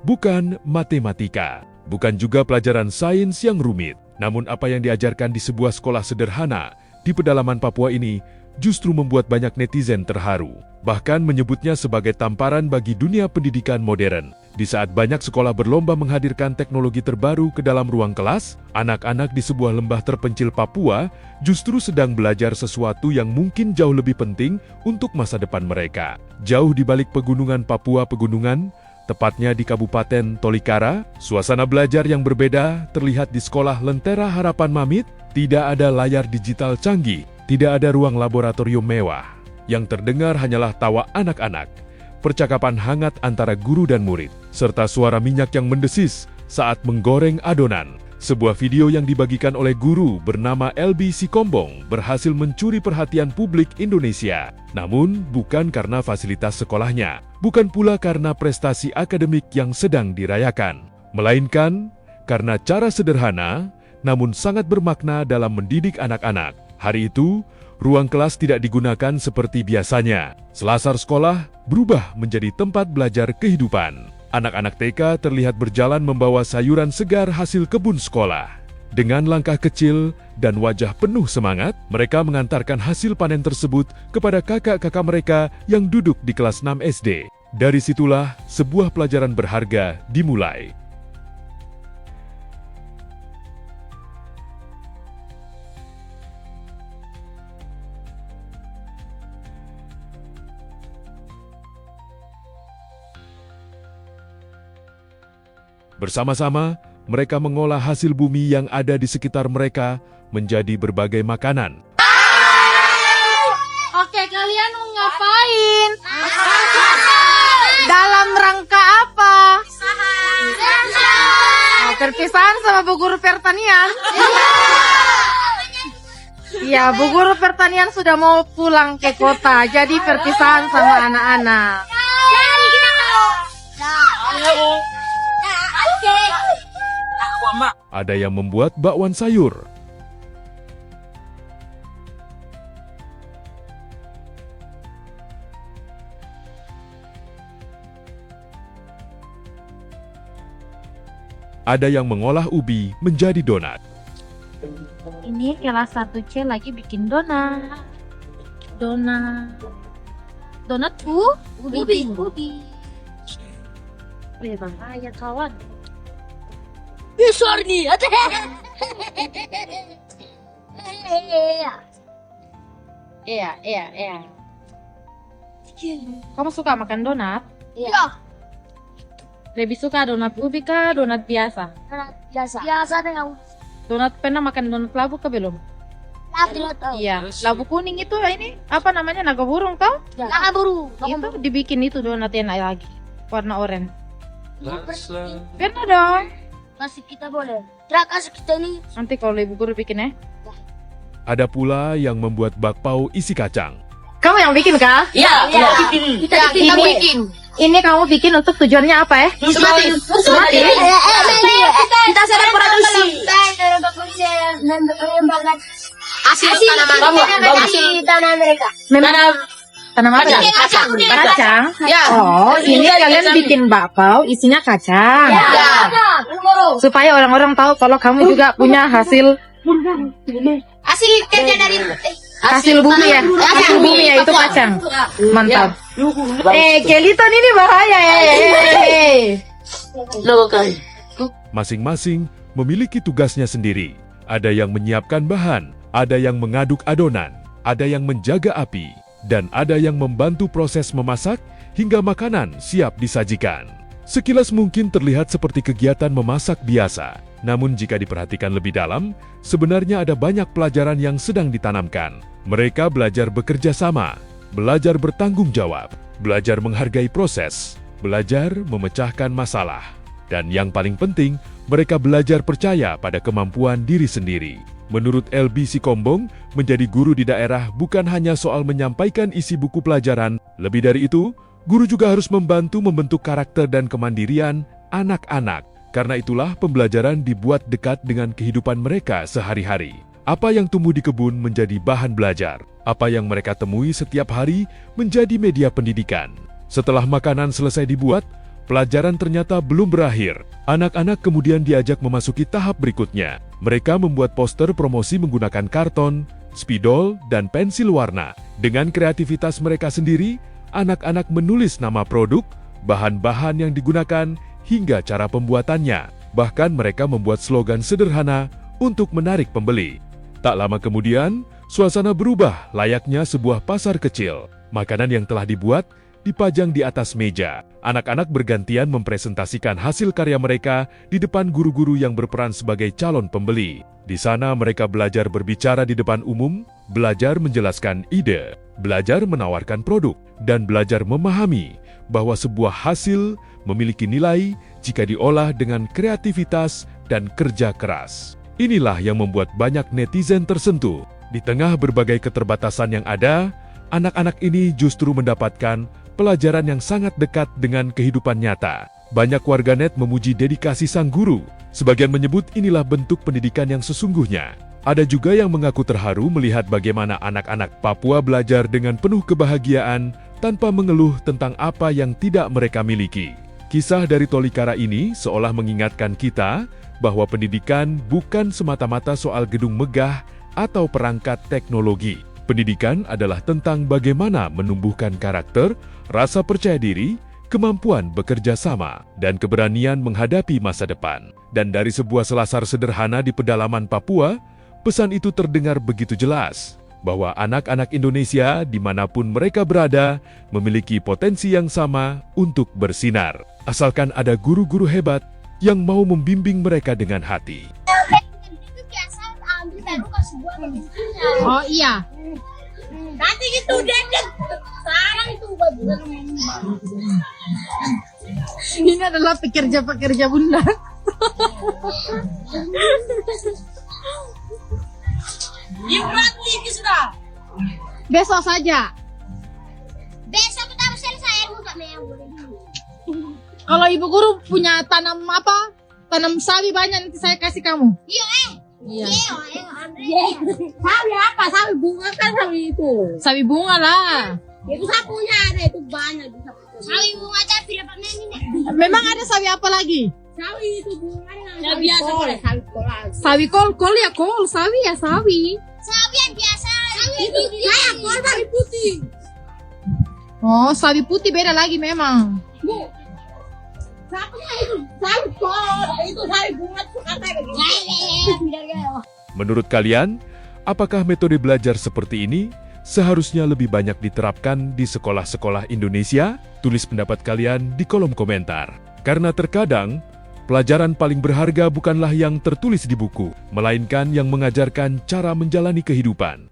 bukan matematika. Bukan juga pelajaran sains yang rumit. Namun apa yang diajarkan di sebuah sekolah sederhana di pedalaman Papua ini justru membuat banyak netizen terharu. Bahkan menyebutnya sebagai tamparan bagi dunia pendidikan modern. Di saat banyak sekolah berlomba menghadirkan teknologi terbaru ke dalam ruang kelas, anak-anak di sebuah lembah terpencil Papua justru sedang belajar sesuatu yang mungkin jauh lebih penting untuk masa depan mereka. Jauh di balik pegunungan Papua Pegunungan, tepatnya di Kabupaten Tolikara, suasana belajar yang berbeda terlihat di sekolah Lentera Harapan Mamit. Tidak ada layar digital canggih, tidak ada ruang laboratorium mewah. Yang terdengar hanyalah tawa anak-anak, percakapan hangat antara guru dan murid, serta suara minyak yang mendesis saat menggoreng adonan. Sebuah video yang dibagikan oleh guru bernama LB Sikombong berhasil mencuri perhatian publik Indonesia. Namun, bukan karena fasilitas sekolahnya, bukan pula karena prestasi akademik yang sedang dirayakan, melainkan karena cara sederhana namun sangat bermakna dalam mendidik anak-anak. Hari itu, ruang kelas tidak digunakan seperti biasanya. Selasar sekolah berubah menjadi tempat belajar kehidupan. Anak-anak TK terlihat berjalan membawa sayuran segar hasil kebun sekolah. Dengan langkah kecil dan wajah penuh semangat, mereka mengantarkan hasil panen tersebut kepada kakak-kakak mereka yang duduk di kelas 6 SD. Dari situlah sebuah pelajaran berharga dimulai. Bersama-sama, mereka mengolah hasil bumi yang ada di sekitar mereka menjadi berbagai makanan. Oke, kalian mau ngapain? Dalam rangka apa? Perpisahan sama Bu Guru Pertanian. Ya, Bu Guru Pertanian sudah mau pulang ke kota, jadi perpisahan sama anak-anak. Ada yang membuat bakwan sayur. Ada yang mengolah ubi menjadi donat. Ini kelas 1C lagi bikin donat. Donat ubi. Berbahaya kawan. Sorry. Iya. Kamu suka makan donat? Iya. Lebih suka donat ubi kah donat biasa? Biasa dengan Donat pernah makan donat labu kah belum? Iya, labu kuning itu ini apa namanya, naga burung kau? Naga buru. Itu dibikin itu donat enak lagi, warna oranye. Pernah dong. Kasih kita boleh. Kasih kita ini. Nanti kalau ibu guru bikin ya. Ada pula yang membuat bakpao isi kacang. Kamu yang bikin kah? Iya. Kita bikin. Ini kamu bikin untuk tujuannya apa ya? Semati. Kita sedang produksi. Hasil tanah mereka. Tanam apa? Kacang. Ya. Oh, ini kalian bikin bakpao isinya kacang. Ya. Supaya orang-orang tahu kalau kamu juga punya hasil Hasil kerja dari bumi ya. Hasil bumi ya itu kacang. Mantap. Keliton ini bahaya ya. Masing-masing memiliki tugasnya sendiri. Ada yang menyiapkan bahan, ada yang mengaduk adonan, ada yang menjaga api, dan ada yang membantu proses memasak hingga makanan siap disajikan. Sekilas mungkin terlihat seperti kegiatan memasak biasa, namun jika diperhatikan lebih dalam, sebenarnya ada banyak pelajaran yang sedang ditanamkan. Mereka belajar bekerja sama, belajar bertanggung jawab, belajar menghargai proses, belajar memecahkan masalah, dan yang paling penting, mereka belajar percaya pada kemampuan diri sendiri. Menurut LB Sikombong, menjadi guru di daerah bukan hanya soal menyampaikan isi buku pelajaran. Lebih dari itu, guru juga harus membantu membentuk karakter dan kemandirian anak-anak. Karena itulah pembelajaran dibuat dekat dengan kehidupan mereka sehari-hari. Apa yang tumbuh di kebun menjadi bahan belajar. Apa yang mereka temui setiap hari menjadi media pendidikan. Setelah makanan selesai dibuat, pelajaran ternyata belum berakhir. Anak-anak kemudian diajak memasuki tahap berikutnya. Mereka membuat poster promosi menggunakan karton, spidol, dan pensil warna. Dengan kreativitas mereka sendiri, anak-anak menulis nama produk, bahan-bahan yang digunakan, hingga cara pembuatannya. Bahkan mereka membuat slogan sederhana untuk menarik pembeli. Tak lama kemudian, suasana berubah layaknya sebuah pasar kecil. Makanan yang telah dibuat dipajang di atas meja. Anak-anak bergantian mempresentasikan hasil karya mereka di depan guru-guru yang berperan sebagai calon pembeli. Di sana mereka belajar berbicara di depan umum, belajar menjelaskan ide, belajar menawarkan produk, dan belajar memahami bahwa sebuah hasil memiliki nilai jika diolah dengan kreativitas dan kerja keras. Inilah yang membuat banyak netizen tersentuh. Di tengah berbagai keterbatasan yang ada, anak-anak ini justru mendapatkan pelajaran yang sangat dekat dengan kehidupan nyata. Banyak warganet memuji dedikasi sang guru. Sebagian menyebut inilah bentuk pendidikan yang sesungguhnya. Ada juga yang mengaku terharu melihat bagaimana anak-anak Papua belajar dengan penuh kebahagiaan tanpa mengeluh tentang apa yang tidak mereka miliki. Kisah dari Tolikara ini seolah mengingatkan kita bahwa pendidikan bukan semata-mata soal gedung megah atau perangkat teknologi. Pendidikan adalah tentang bagaimana menumbuhkan karakter, rasa percaya diri, kemampuan bekerja sama, dan keberanian menghadapi masa depan. Dan dari sebuah selasar sederhana di pedalaman Papua, pesan itu terdengar begitu jelas, bahwa anak-anak Indonesia dimanapun mereka berada memiliki potensi yang sama untuk bersinar. Asalkan ada guru-guru hebat yang mau membimbing mereka dengan hati. Itu biasa ambil baru kasih buat bensinnya. Oh iya. Nanti gitu dedek. Sekarang itu buat Ini adalah pekerja-pekerja bunda. Iya berarti ini sudah. Besok saja. Besok kita harus selesai buka yang boleh dulu. Kalau ibu guru punya tanam apa? Tanam sawi banyak, nanti saya kasih kamu. Iya Iya. Sawi apa? Sawi bunga kan sawi itu. Sawi bunga lah. Itu sapunya ada itu banyak. Sawi bunga tapi dapat ini. Memang ada sawi apa lagi? Sawi itu bunganya. Ya biasa boleh sawi kol. Sawi kol ya kol, sawi ya sawi. Sawi yang biasa. Sawi itu kayak kol sawi putih. Oh, sawi putih beda lagi memang. Bu. Sapunya itu sawi kol. Itu sawi bunga tuh katanya begitu. Menurut kalian, apakah metode belajar seperti ini seharusnya lebih banyak diterapkan di sekolah-sekolah Indonesia? Tulis pendapat kalian di kolom komentar. Karena terkadang, pelajaran paling berharga bukanlah yang tertulis di buku, melainkan yang mengajarkan cara menjalani kehidupan.